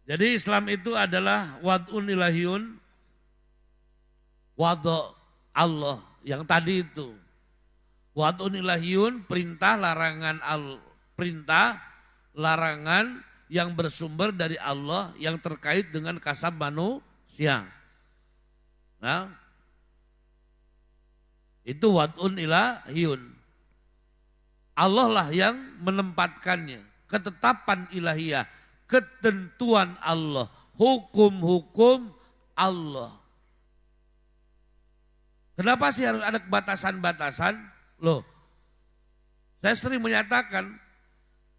Jadi Islam itu adalah wad'un ilahiyun, wado Allah yang tadi itu. Wad'un ilahiyun perintah larangan yang bersumber dari Allah yang terkait dengan kasab manusia. Nah, itu wad'un ilahiyun. Allah lah yang menempatkannya, ketetapan ilahiyah, ketentuan Allah, hukum-hukum Allah. Kenapa sih harus ada batasan-batasan? Loh, saya sering menyatakan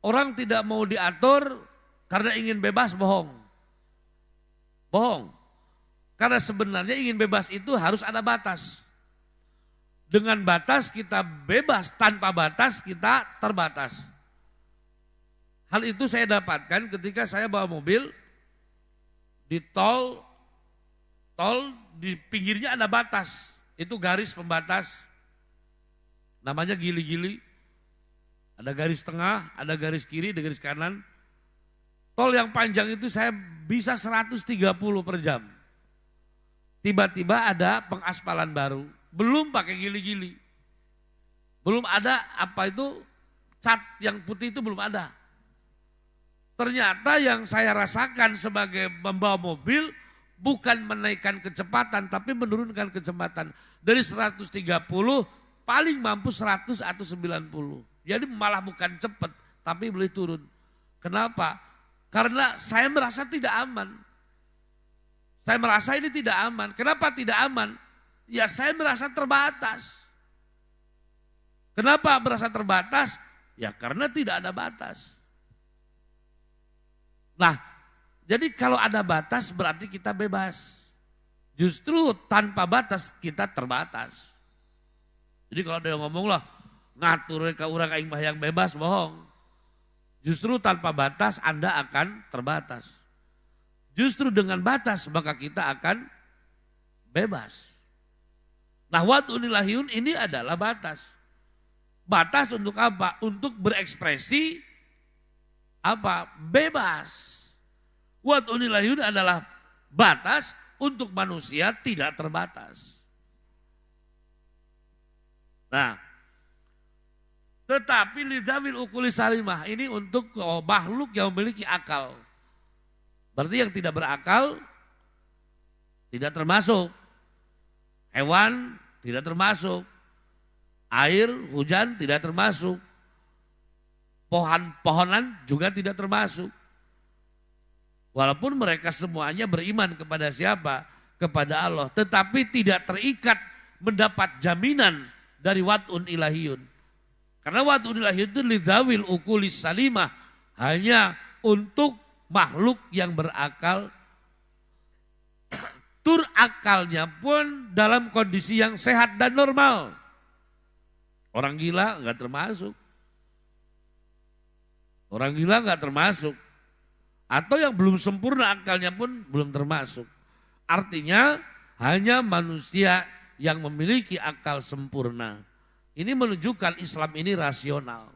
orang tidak mau diatur karena ingin bebas, bohong. Bohong. Karena sebenarnya ingin bebas itu harus ada batas. Dengan batas kita bebas, tanpa batas kita terbatas. Hal itu saya dapatkan ketika saya bawa mobil di tol di pinggirnya ada batas. Itu garis pembatas, namanya gili-gili. Ada garis tengah, ada garis kiri, ada garis kanan. Tol yang panjang itu saya bisa 130 per jam. Tiba-tiba ada pengaspalan baru, belum pakai gili-gili. Belum ada apa itu, cat yang putih itu belum ada. Ternyata yang saya rasakan sebagai pembawa mobil bukan menaikkan kecepatan tapi menurunkan kecepatan. Dari 130 paling mampu 100 atau 90. Jadi malah bukan cepat tapi boleh turun. Kenapa? Karena saya merasa tidak aman. Saya merasa ini tidak aman. Kenapa tidak aman? Ya saya merasa terbatas. Kenapa merasa terbatas? Ya karena tidak ada batas. Nah, jadi kalau ada batas berarti kita bebas. Justru tanpa batas kita terbatas. Jadi kalau ada yang ngomong lah, ngatur ke orang aing mah yang bebas, bohong. Justru tanpa batas Anda akan terbatas. Justru dengan batas maka kita akan bebas. Nah, wad'un ilahiyun ini adalah batas. Batas untuk apa? Untuk berekspresi apa? Bebas. Wad'un ilahiyun adalah batas untuk manusia tidak terbatas. Nah, tetapi lidzawil uquli salimah ini untuk makhluk yang memiliki akal. Berarti yang tidak berakal tidak termasuk. Hewan tidak termasuk. Air, hujan tidak termasuk. Pohon-pohonan juga tidak termasuk. Walaupun mereka semuanya beriman kepada siapa? Kepada Allah. Tetapi tidak terikat mendapat jaminan dari wad'un ilahiyun. Karena wad'un ilahiyun itu lidzawil uqulis salimah. Hanya untuk makhluk yang berakal. Tur akalnya pun dalam kondisi yang sehat dan normal. Orang gila enggak termasuk. Orang gila enggak termasuk. Atau yang belum sempurna akalnya pun belum termasuk. Artinya hanya manusia yang memiliki akal sempurna. Ini menunjukkan Islam ini rasional.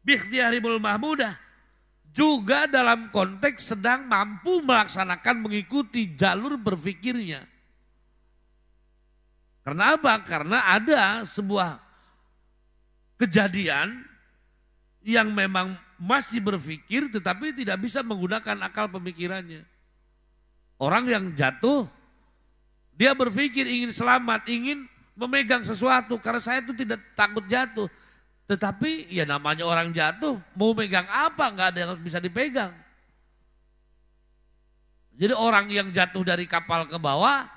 Bikhtiyaribul mahmudah. Juga dalam konteks sedang mampu melaksanakan mengikuti jalur berfikirnya. Karena apa? Karena ada sebuah kejadian yang memang masih berpikir tetapi tidak bisa menggunakan akal pemikirannya. Orang yang jatuh, dia berpikir ingin selamat, ingin memegang sesuatu. Karena saya itu tidak takut jatuh. Tetapi ya namanya orang jatuh, mau megang apa? Enggak ada yang harus bisa dipegang. Jadi orang yang jatuh dari kapal ke bawah,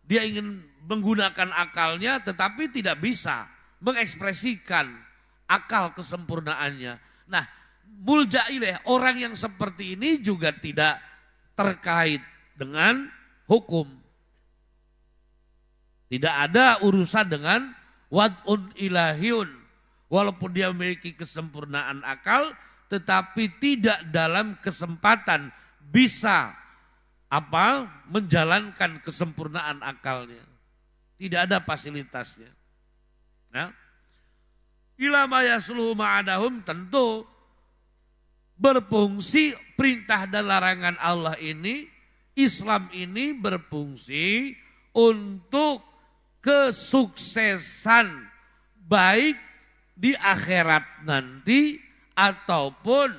dia ingin menggunakan akalnya tetapi tidak bisa mengekspresikan akal kesempurnaannya. Nah, muljaileh, orang yang seperti ini juga tidak terkait dengan hukum. Tidak ada urusan dengan wad'un ilahiyun. Walaupun dia memiliki kesempurnaan akal, tetapi tidak dalam kesempatan bisa menjalankan kesempurnaan akalnya. Tidak ada fasilitasnya. Nah, ila ma yasluhu ma'adahum, tentu berfungsi perintah dan larangan Allah ini, Islam ini berfungsi untuk kesuksesan baik di akhirat nanti ataupun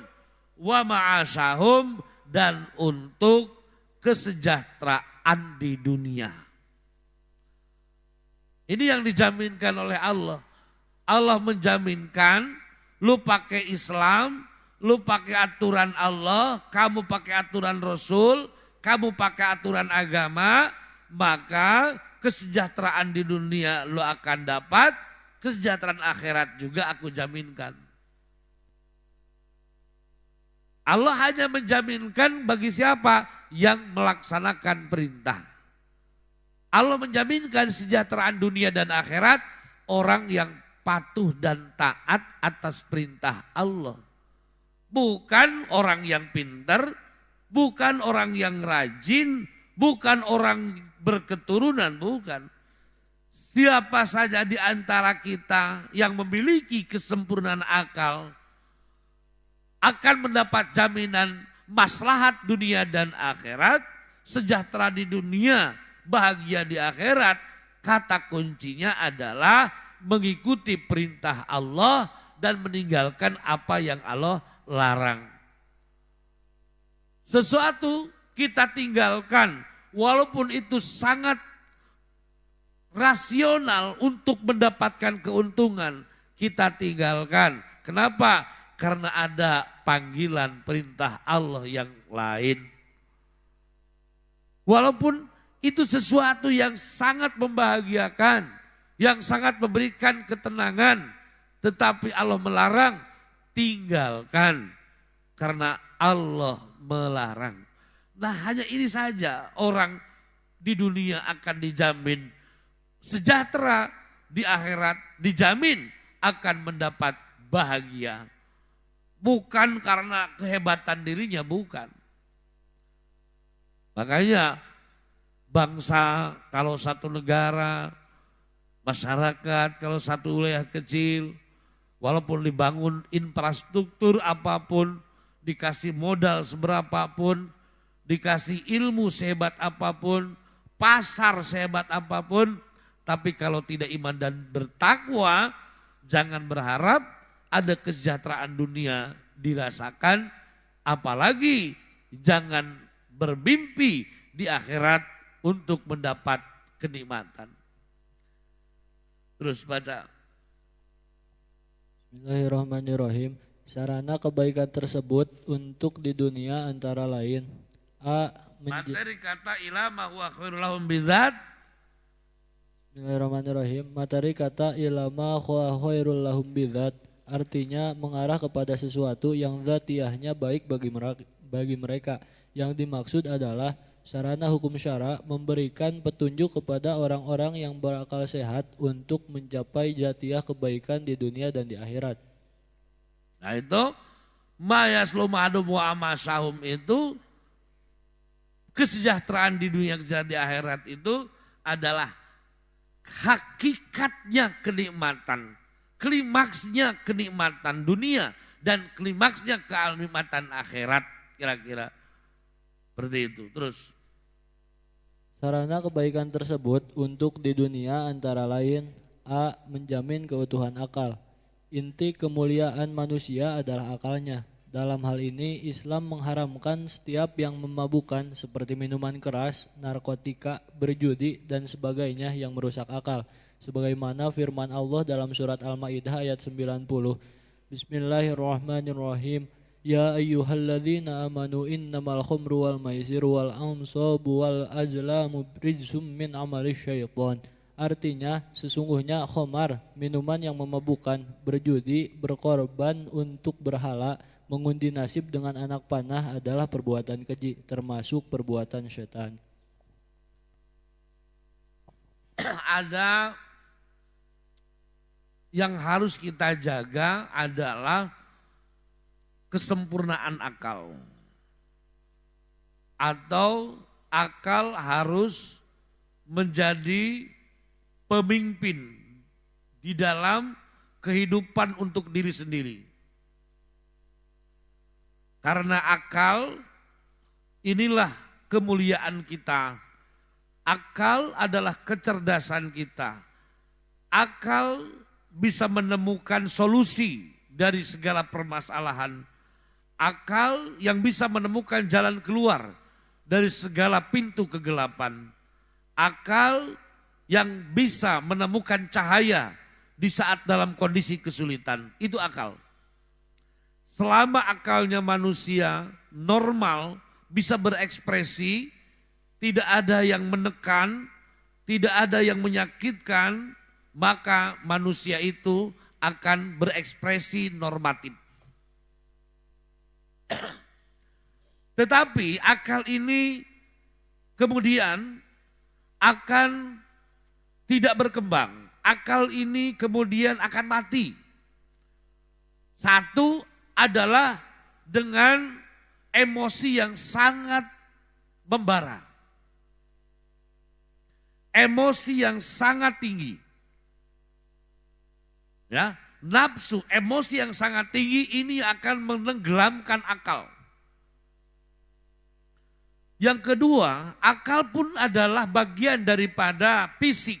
wa ma'asahum dan untuk kesejahteraan di dunia. Ini yang dijaminkan oleh Allah. Allah menjaminkan lu pakai Islam, lu pakai aturan Allah, kamu pakai aturan Rasul, kamu pakai aturan agama, maka kesejahteraan di dunia lu akan dapat, kesejahteraan akhirat juga aku jaminkan. Allah hanya menjaminkan bagi siapa yang melaksanakan perintah. Allah menjaminkan kesejahteraan dunia dan akhirat orang yang patuh dan taat atas perintah Allah. Bukan orang yang pintar, bukan orang yang rajin, bukan orang berketurunan, bukan. Siapa saja di antara kita yang memiliki kesempurnaan akal akan mendapat jaminan maslahat dunia dan akhirat, sejahtera di dunia, bahagia di akhirat. Kata kuncinya adalah mengikuti perintah Allah dan meninggalkan apa yang Allah larang. Sesuatu kita tinggalkan walaupun itu sangat rasional untuk mendapatkan keuntungan, kita tinggalkan. Kenapa? Karena ada panggilan perintah Allah yang lain. Walaupun itu sesuatu yang sangat membahagiakan, yang sangat memberikan ketenangan, tetapi Allah melarang, tinggalkan. Karena Allah melarang. Nah hanya ini saja orang di dunia akan dijamin sejahtera, di akhirat dijamin akan mendapat bahagia. Bukan karena kehebatan dirinya, bukan. Makanya bangsa, kalau satu negara, masyarakat, kalau satu wilayah kecil, walaupun dibangun infrastruktur apapun, dikasih modal seberapapun, dikasih ilmu sehebat apapun, pasar sehebat apapun, tapi kalau tidak iman dan bertakwa, jangan berharap ada kesejahteraan dunia dirasakan, apalagi jangan bermimpi di akhirat untuk mendapat kenikmatan. Terus baca. Bismillahirrahmanirrahim. Sarana kebaikan tersebut untuk di dunia antara lain materi kata ilama huwa khairul lahum bizat. Bismillahirrahmanirrahim. Materi kata ilama huwa khairul lahum bizat artinya mengarah kepada sesuatu yang dzatiyahnya baik bagi mereka. Yang dimaksud adalah sarana hukum syara memberikan petunjuk kepada orang-orang yang berakal sehat untuk mencapai dzatiyah kebaikan di dunia dan di akhirat. Nah itu mayaslu ma'adum wa amasahum itu kesejahteraan di dunia, kesejahteraan di akhirat itu adalah hakikatnya kenikmatan. Klimaksnya kenikmatan dunia dan klimaksnya kenikmatan akhirat, kira-kira seperti itu. Terus sarana kebaikan tersebut untuk di dunia antara lain a. menjamin keutuhan akal. Inti kemuliaan manusia adalah akalnya. Dalam hal ini Islam mengharamkan setiap yang memabukkan seperti minuman keras, narkotika, berjudi dan sebagainya yang merusak akal. Sebagaimana firman Allah dalam surat Al-Maidah ayat 90. Bismillahirrahmanirrahim. Ya ayyuhalladzina amanu innamal khamru wal maisiru wal ansabu wal azlamu rijsum min amali syaitan. Artinya sesungguhnya khamar, minuman yang memabukkan, berjudi, berkorban untuk berhala, mengundi nasib dengan anak panah adalah perbuatan keji, termasuk perbuatan syaitan. Ada yang harus kita jaga adalah kesempurnaan akal. Atau akal harus menjadi pemimpin di dalam kehidupan untuk diri sendiri. Karena akal inilah kemuliaan kita. Akal adalah kecerdasan kita. Akal bisa menemukan solusi dari segala permasalahan. Akal yang bisa menemukan jalan keluar dari segala pintu kegelapan. Akal yang bisa menemukan cahaya di saat dalam kondisi kesulitan. Itu akal. Selama akalnya manusia normal, bisa berekspresi, tidak ada yang menekan, tidak ada yang menyakitkan, maka manusia itu akan berekspresi normatif. Tetapi akal ini kemudian akan tidak berkembang. Akal ini kemudian akan mati. Satu adalah dengan emosi yang sangat membara. Emosi yang sangat tinggi. Ya, nafsu, emosi yang sangat tinggi ini akan menenggelamkan akal. Yang kedua, akal pun adalah bagian daripada fisik.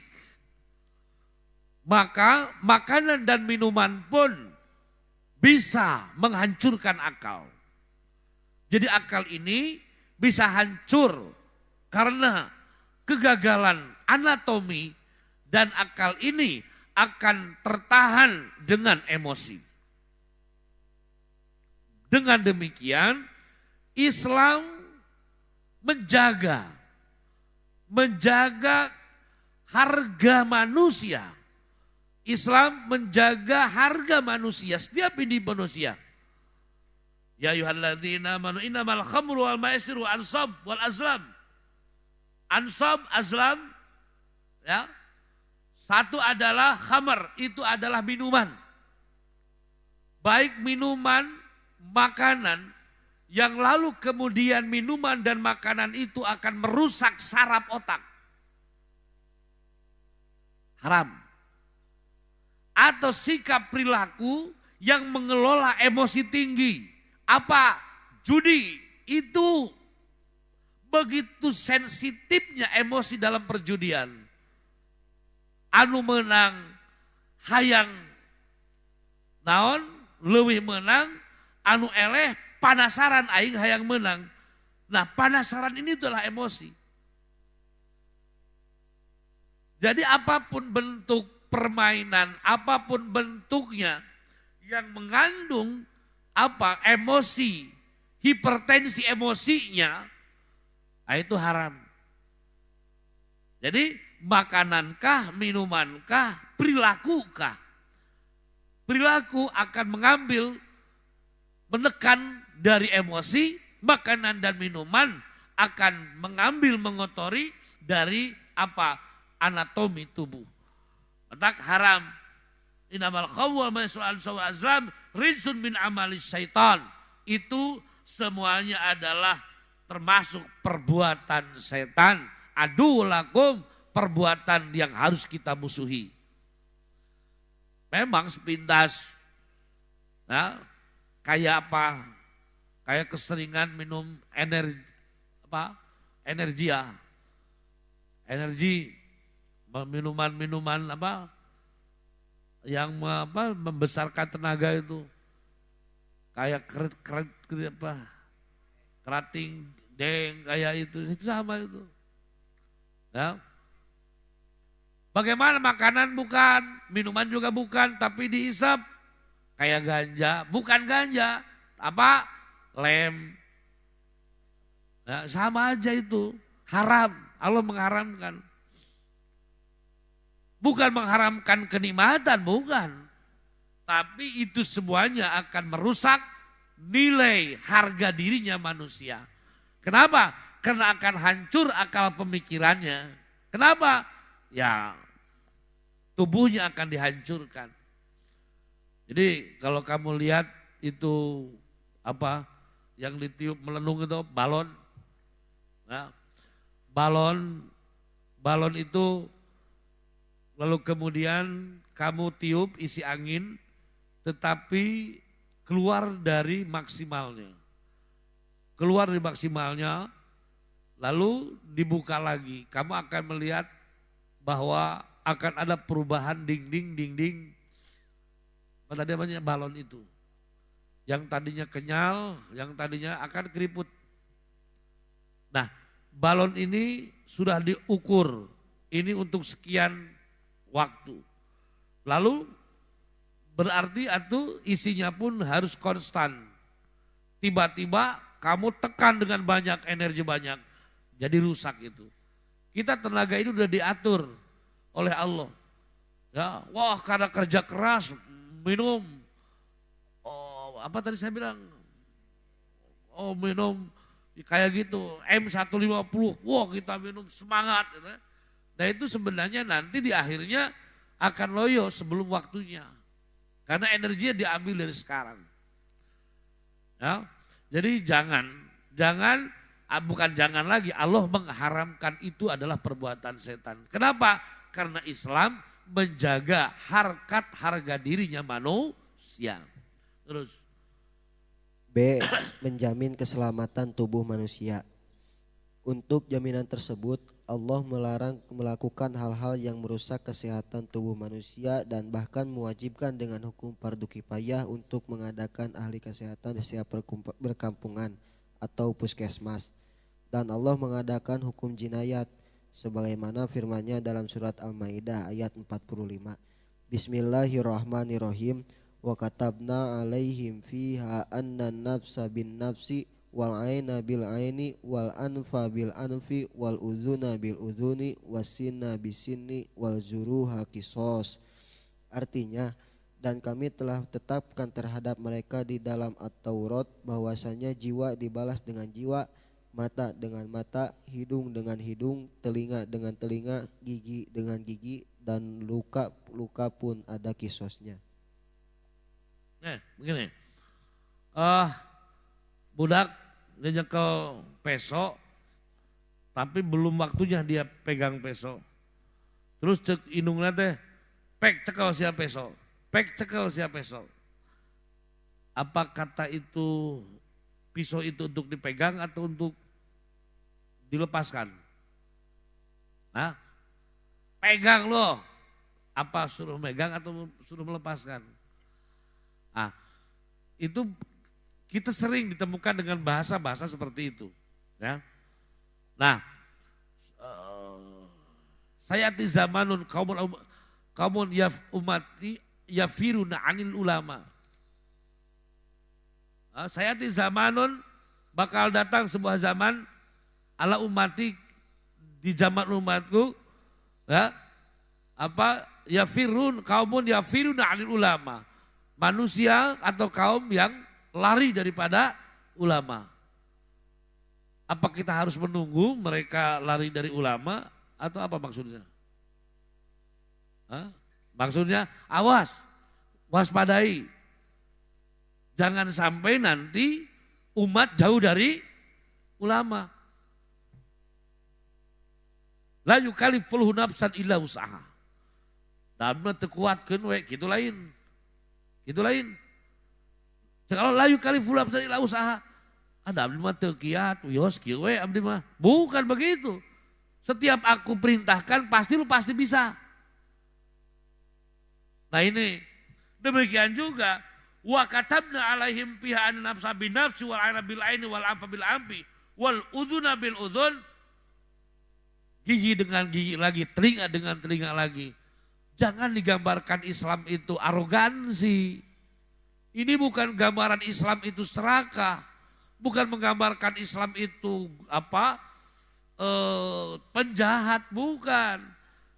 Maka makanan dan minuman pun bisa menghancurkan akal. Jadi akal ini bisa hancur karena kegagalan anatomi, dan akal ini akan tertahan dengan emosi. Dengan demikian Islam menjaga harga manusia. Islam menjaga harga manusia, setiap individu manusia. Ya ayyuhalladzina amanu innamal khamru wal maisiru wal ansab wal azlam. Ansab, azlam, ya. Satu adalah khamar, itu adalah minuman. Baik minuman, makanan, yang lalu kemudian minuman dan makanan itu akan merusak saraf otak. Haram. Atau sikap perilaku yang mengelola emosi tinggi. Apa? Judi. Itu begitu sensitifnya emosi dalam perjudian. Anu menang, hayang naon, leuwih menang, anu eleh, panasaran aing hayang menang. Nah, panasaran ini adalah emosi. Jadi apapun bentuk permainan, apapun bentuknya yang mengandung emosi, hipertensi emosinya, itu haram. Jadi makanankah, minumankah, perilakukah? Perilaku akan mengambil, menekan dari emosi, makanan dan minuman akan mengambil, mengotori dari anatomi tubuh. Maka haram. Innamal khamru wal maisiru wal ansab wal azlam rijsun min amali syaitan. Itu semuanya adalah termasuk perbuatan setan. Adu lakum, perbuatan yang harus kita musuhi. Memang sepintas, ya, kayak apa? Kayak keseringan minum energi, minuman yang membesarkan tenaga itu, kayak kerating, deng, kayak itu sama itu. Ya. Bagaimana makanan bukan, minuman juga bukan, tapi diisap kayak ganja, bukan ganja, lem. Ya, sama aja itu, haram. Allah mengharamkan. Bukan mengharamkan kenikmatan, bukan. Tapi itu semuanya akan merusak nilai harga dirinya manusia. Kenapa? Karena akan hancur akal pemikirannya. Kenapa? Ya, tubuhnya akan dihancurkan. Jadi kalau kamu lihat itu yang ditiup melendung itu balon. Nah, balon itu lalu kemudian kamu tiup isi angin, tetapi keluar dari maksimalnya. keluar dari maksimalnya, lalu dibuka lagi. Kamu akan melihat bahwa akan ada perubahan dinding, apa tadi namanya, balon itu. Yang tadinya kenyal, yang tadinya akan keriput. Nah, balon ini sudah diukur, ini untuk sekian waktu. Lalu berarti itu isinya pun harus konstan. Tiba-tiba kamu tekan dengan banyak, energi banyak, jadi rusak itu. Kita tenaga ini udah diatur oleh Allah. Ya, wah karena kerja keras, minum, apa tadi saya bilang, minum kayak gitu, M150, wah kita minum semangat. Gitu. Nah itu sebenarnya nanti di akhirnya akan loyo sebelum waktunya. Karena energinya diambil dari sekarang. Ya, jadi bukan jangan lagi, Allah mengharamkan itu adalah perbuatan setan. Kenapa? Karena Islam menjaga harga dirinya manusia. Terus. B. Menjamin keselamatan tubuh manusia. Untuk jaminan tersebut, Allah melarang melakukan hal-hal yang merusak kesehatan tubuh manusia dan bahkan mewajibkan dengan hukum fardu kifayah untuk mengadakan ahli kesehatan di setiap perkampungan atau puskesmas. Dan Allah mengadakan hukum jinayat sebagaimana firman-Nya dalam surat Al-Maidah ayat 45. Bismillahirrahmanirrahim. Wa katabna alaihim fiha anna nafsa bin nafsi wal aina bil aini wal anfa bil anfi wal udhuna bil udhuni was sinna bis sinni wal juruha qisas. Artinya, dan kami telah tetapkan terhadap mereka di dalam At-Taurat bahwasanya jiwa dibalas dengan jiwa, mata dengan mata, hidung dengan hidung, telinga dengan telinga, gigi dengan gigi, dan luka pun ada kisosnya. Nah, begini. Budak dia nyekel peso, tapi belum waktunya dia pegang peso. Terus cek indungnya teh, pek cekel sia peso, pek cekel sia peso. Apa kata itu pisau itu untuk dipegang atau untuk dilepaskan? Hah? Pegang loh. Apa suruh megang atau suruh melepaskan? Itu kita sering ditemukan dengan bahasa-bahasa seperti itu. Ya. Nah, sayati zamanun kaumun umati yafiruna anil ulama. Sayati zamanun, bakal datang sebuah zaman ala umati, di zaman umatku, ya, kaumun yafiruna anil ulama. Manusia atau kaum yang lari daripada ulama. Apa kita harus menunggu mereka lari dari ulama atau apa maksudnya? Maksudnya awas, waspadai. Jangan sampai nanti umat jauh dari ulama. La yukallifullahu nafsan illa usaha. Damna teu kuatkeun we kitu lain. Itu lain. Kalau layu kali fulap dari usaha, ada abdi mah teu kiat, wios kieu we abdi mah. Bukan begitu. Setiap aku perintahkan pasti lu pasti bisa. Nah ini demikian juga wa katabna alaihim fiha an nafsa bin nafsi wal aina bil aini wal anfa bil anfi wal udhuna bil udhun. Gigi dengan gigi lagi, telinga dengan telinga lagi. Jangan digambarkan Islam itu arogansi. Ini bukan gambaran Islam itu serakah. Bukan menggambarkan Islam itu penjahat, bukan.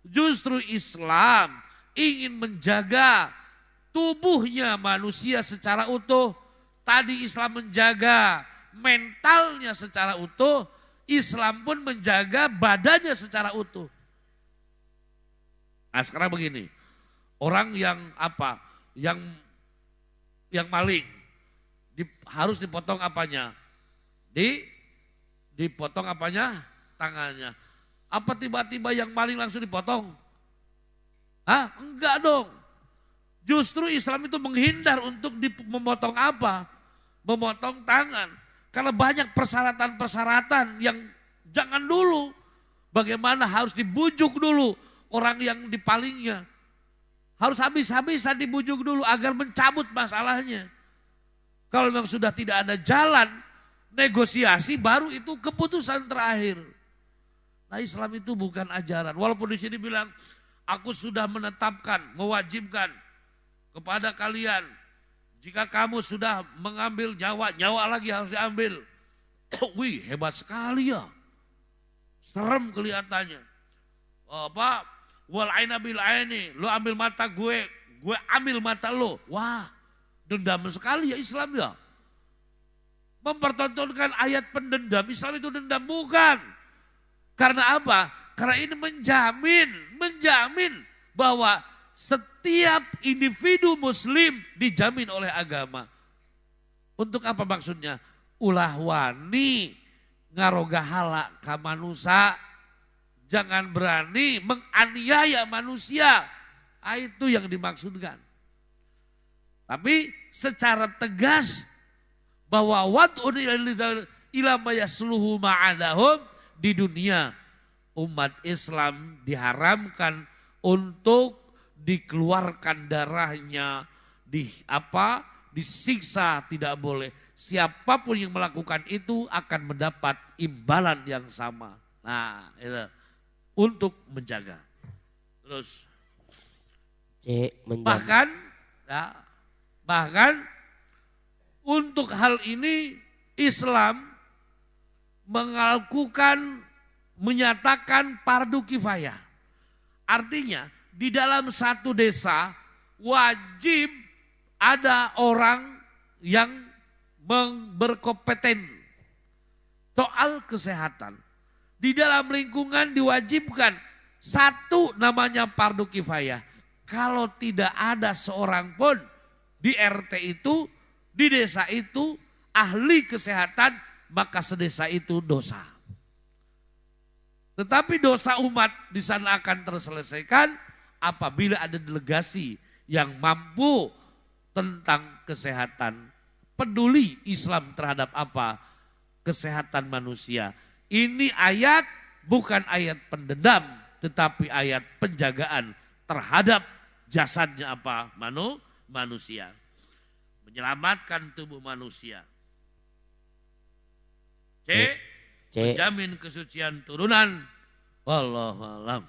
Justru Islam ingin menjaga tubuhnya manusia secara utuh. Tadi Islam menjaga mentalnya secara utuh. Islam pun menjaga badannya secara utuh. Nah sekarang begini, orang yang yang maling, harus dipotong apanya? Dipotong apanya? Tangannya. Apa tiba-tiba yang maling langsung dipotong? Enggak dong. Justru Islam itu menghindar untuk memotong apa? Memotong tangan. Karena banyak persyaratan-persyaratan yang jangan dulu. Bagaimana harus dibujuk dulu orang yang dipalingnya. Harus habis-habisan dibujuk dulu agar mencabut masalahnya. Kalau memang sudah tidak ada jalan negosiasi, baru itu keputusan terakhir. Nah, Islam itu bukan ajaran. Walaupun di sini bilang, aku sudah menetapkan, mewajibkan kepada kalian, jika kamu sudah mengambil nyawa, nyawa lagi harus diambil. Wih, hebat sekali ya. Serem kelihatannya. Apa? Wal aina bil aini, lo ambil mata gue ambil mata lo. Wah, dendam sekali ya Islam ya. Mempertontonkan ayat pendendam, Islam itu dendam bukan. Karena apa? Karena ini menjamin bahwa setiap individu muslim dijamin oleh agama. Untuk apa maksudnya? Ulah wani ngarogahala ka manusia, jangan berani menganiaya manusia. Itu yang dimaksudkan. Tapi secara tegas bahwa wad'un ila ma yasluhu ma'adahum, di dunia umat Islam diharamkan untuk dikeluarkan darahnya, disiksa tidak boleh. Siapapun yang melakukan itu akan mendapat imbalan yang sama. Nah, itu untuk menjaga. Terus bahkan untuk hal ini Islam menyatakan fardu kifayah. Artinya di dalam satu desa wajib ada orang yang berkompeten soal kesehatan. Di dalam lingkungan diwajibkan satu namanya fardu kifayah. Kalau tidak ada seorang pun di RT itu, di desa itu ahli kesehatan, maka sedesa itu dosa. Tetapi dosa umat di sana akan terselesaikan apabila ada delegasi yang mampu tentang kesehatan. Peduli Islam terhadap apa? Kesehatan manusia. Ini ayat bukan ayat pendendam, tetapi ayat penjagaan terhadap jasadnya apa? Manusia. Menyelamatkan tubuh manusia. C. Menjamin kesucian turunan. Wallahu a'lam.